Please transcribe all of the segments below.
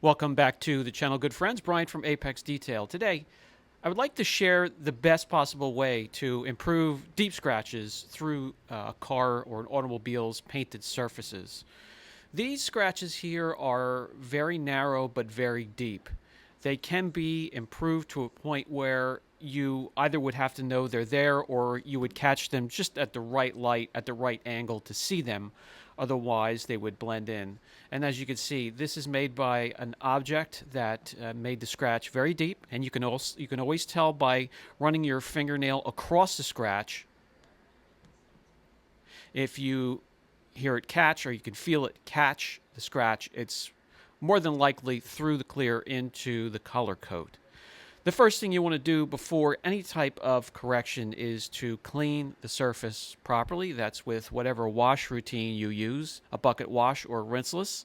Welcome back to the channel, good friends. Brian from Apex Detail. Today, I would like to share the best possible way to improve deep scratches through a car or an automobile's painted surfaces. These scratches here are very narrow but very deep. They can be improved to a point where you either would have to know they're there or you would catch them just at the right light, at the right angle to see them. Otherwise, they would blend in. And as you can see, this is made by an object that made the scratch very deep. And you can always tell by running your fingernail across the scratch if you hear it catch or you can feel it catch the scratch. It's more than likely through the clear into the color coat. The first thing you want to do before any type of correction is to clean the surface properly. That's with whatever wash routine you use, a bucket wash or rinseless.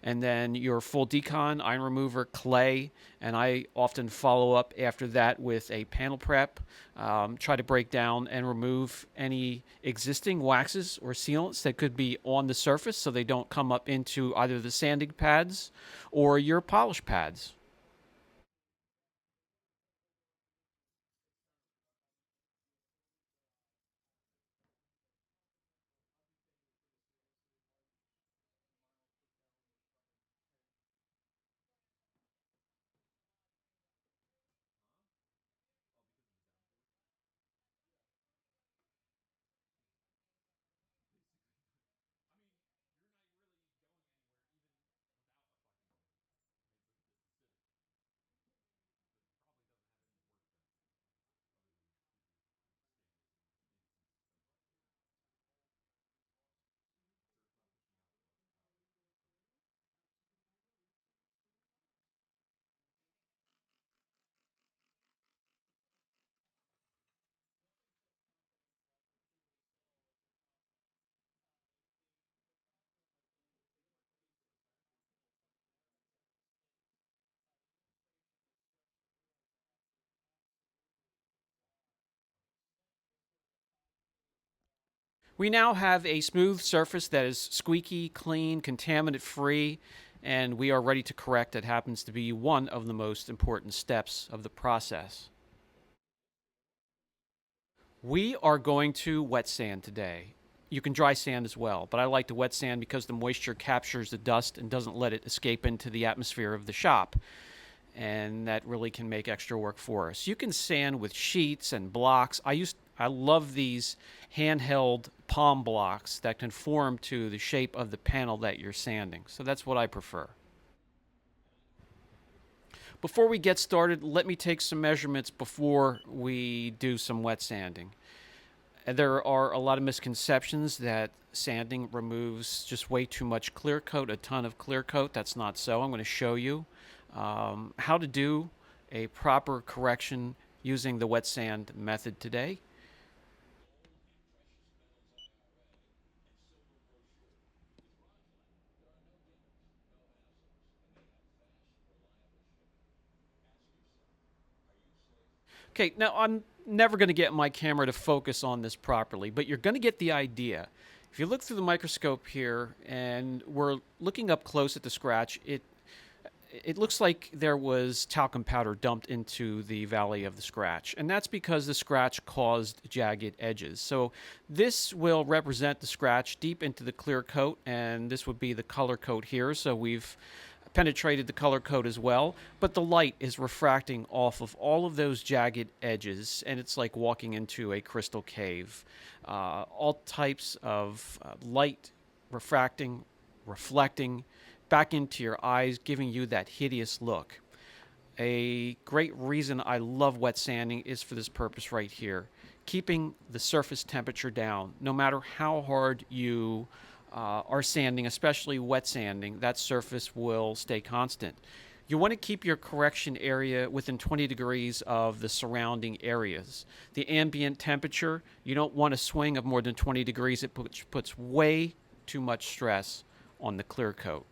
And then your full decon, iron remover, clay, and I often follow up after that with a panel prep. Try to break down and remove any existing waxes or sealants that could be on the surface so they don't come up into either the sanding pads or your polish pads. We now have a smooth surface that is squeaky, clean, contaminant free, and we are ready to correct. That happens to be one of the most important steps of the process. We are going to wet sand today. You can dry sand as well, but I like to wet sand because the moisture captures the dust and doesn't let it escape into the atmosphere of the shop. And that really can make extra work for us. You can sand with sheets and blocks. I love these handheld palm blocks that conform to the shape of the panel that you're sanding. So that's what I prefer. Before we get started, let me take some measurements before we do some wet sanding. There are a lot of misconceptions that sanding removes just way too much clear coat, a ton of clear coat. That's not so. I'm going to show you how to do a proper correction using the wet sand method today. Okay, now I'm never going to get my camera to focus on this properly, but you're going to get the idea. If you look through the microscope here and we're looking up close at the scratch, it looks like there was talcum powder dumped into the valley of the scratch, and that's because the scratch caused jagged edges. So this will represent the scratch deep into the clear coat, and this would be the color coat here. So we've penetrated the color coat as well, but the light is refracting off of all of those jagged edges, and it's like walking into a crystal cave. All types of light refracting, reflecting back into your eyes, giving you that hideous look. A great reason I love wet sanding is for this purpose right here, keeping the surface temperature down. No matter how hard you are sanding, especially wet sanding, that surface will stay constant. You want to keep your correction area within 20 degrees of the surrounding areas. The ambient temperature, you don't want a swing of more than 20 degrees. It puts way too much stress on the clear coat.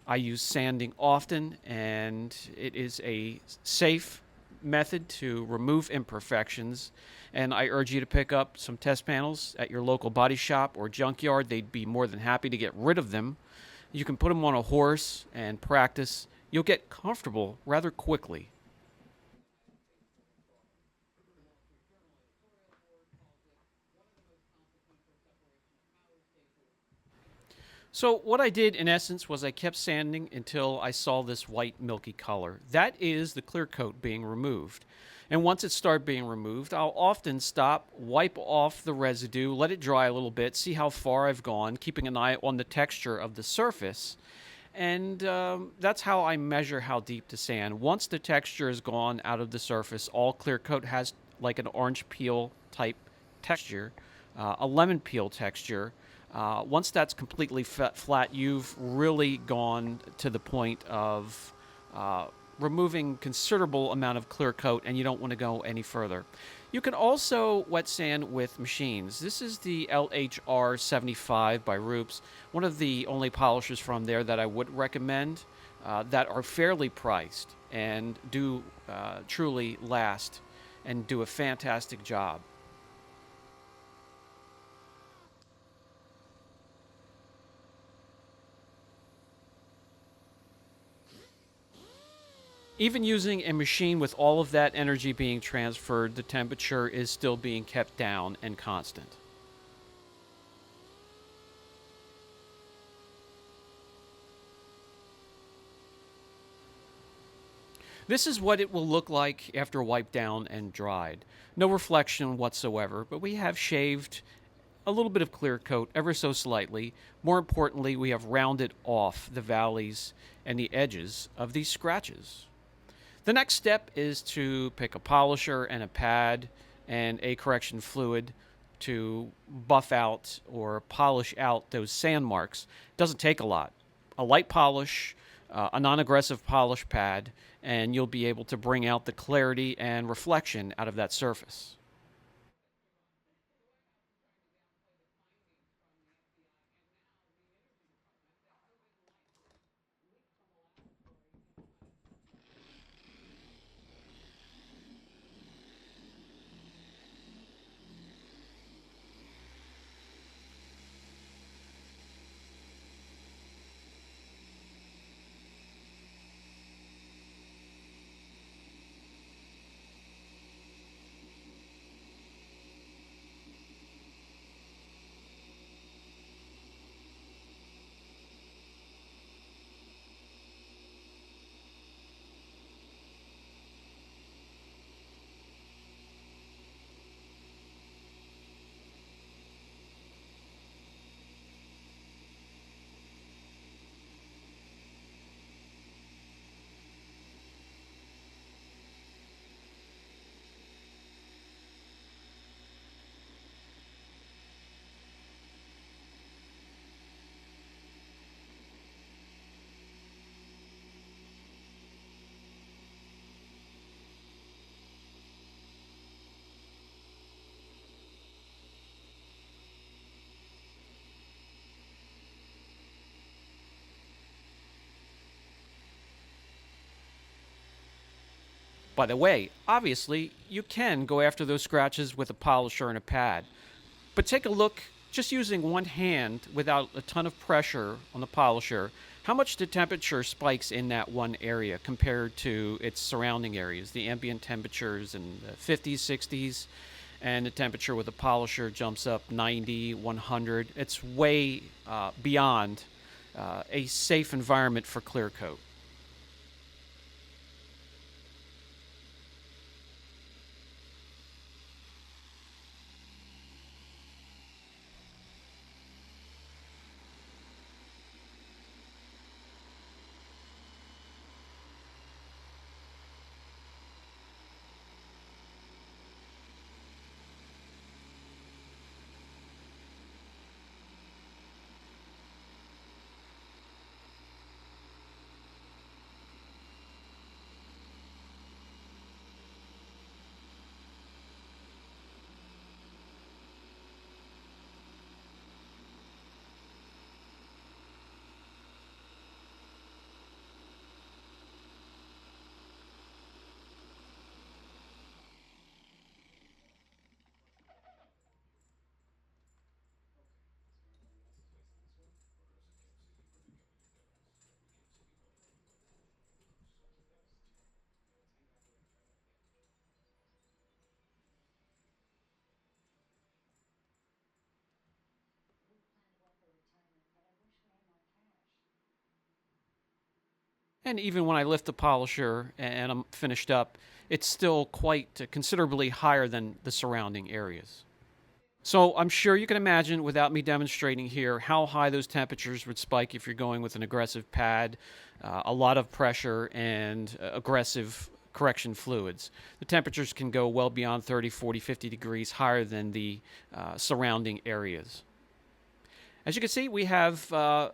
I use sanding often, and it is a safe method to remove imperfections. And I urge you to pick up some test panels at your local body shop or junkyard. They'd be more than happy to get rid of them. You can put them on a horse and practice you'll get comfortable rather quickly. So what I did in essence was I kept sanding until I saw this white milky color. That is the clear coat being removed. And once it started being removed, I'll often stop, wipe off the residue, let it dry a little bit, see how far I've gone, keeping an eye on the texture of the surface. And that's how I measure how deep to sand. Once the texture is gone out of the surface, all clear coat has like an orange peel type texture, a lemon peel texture. Once that's completely flat, you've really gone to the point of removing considerable amount of clear coat, and you don't want to go any further. You can also wet sand with machines. This is the LHR 75 by Roops, one of the only polishers from there that I would recommend that are fairly priced and do truly last and do a fantastic job. Even using a machine with all of that energy being transferred, the temperature is still being kept down and constant. This is what it will look like after wiped down and dried. No reflection whatsoever, but we have shaved a little bit of clear coat ever so slightly. More importantly, we have rounded off the valleys and the edges of these scratches. The next step is to pick a polisher and a pad and a correction fluid to buff out or polish out those sand marks. It doesn't take a lot. A light polish, a non aggressive polish pad, and you'll be able to bring out the clarity and reflection out of that surface. By the way, obviously, you can go after those scratches with a polisher and a pad, but take a look just using one hand without a ton of pressure on the polisher, how much the temperature spikes in that one area compared to its surrounding areas, the ambient temperatures in the 50s, 60s, and the temperature with a polisher jumps up 90, 100. It's way beyond a safe environment for clear coat. And even when I lift the polisher and I'm finished up, it's still quite considerably higher than the surrounding areas. So I'm sure you can imagine, without me demonstrating here, how high those temperatures would spike if you're going with an aggressive pad, a lot of pressure, and aggressive correction fluids. The temperatures can go well beyond 30, 40, 50 degrees higher than the surrounding areas. As you can see, we have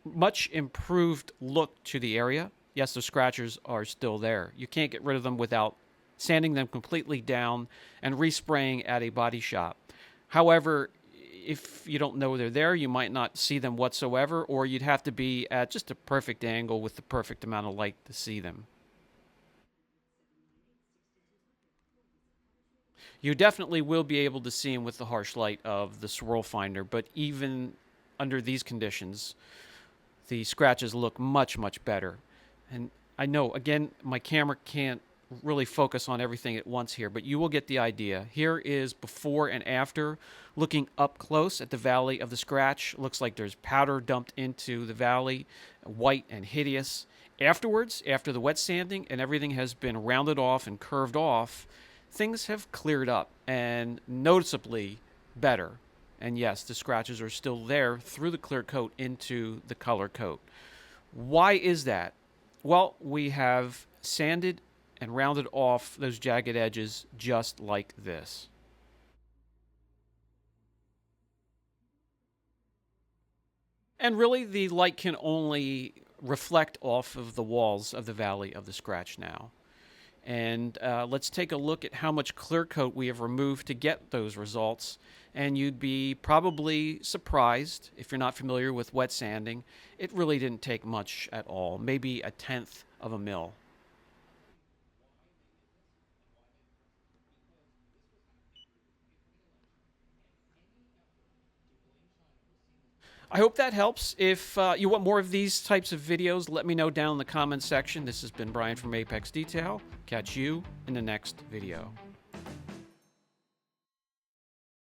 much improved look to the area. Yes, the scratchers are still there. You can't get rid of them without sanding them completely down and respraying at a body shop. However, if you don't know they're there, you might not see them whatsoever, or you'd have to be at just a perfect angle with the perfect amount of light to see them. You definitely will be able to see them with the harsh light of the swirl finder, but even under these conditions, the scratches look much, much better. And I know, again, my camera can't really focus on everything at once here, but you will get the idea. Here is before and after, looking up close at the valley of the scratch. Looks like there's powder dumped into the valley, white and hideous. Afterwards, after the wet sanding and everything has been rounded off and curved off, things have cleared up and noticeably better. And yes, the scratches are still there through the clear coat into the color coat. Why is that? Well, we have sanded and rounded off those jagged edges just like this. And really, the light can only reflect off of the walls of the valley of the scratch now. And let's take a look at how much clear coat we have removed to get those results. And you'd be probably surprised, if you're not familiar with wet sanding, it really didn't take much at all, maybe a tenth of a mil. I hope that helps. If you want more of these types of videos, let me know down in the comments section. This has been Brian from Apex Detail. Catch you in the next video.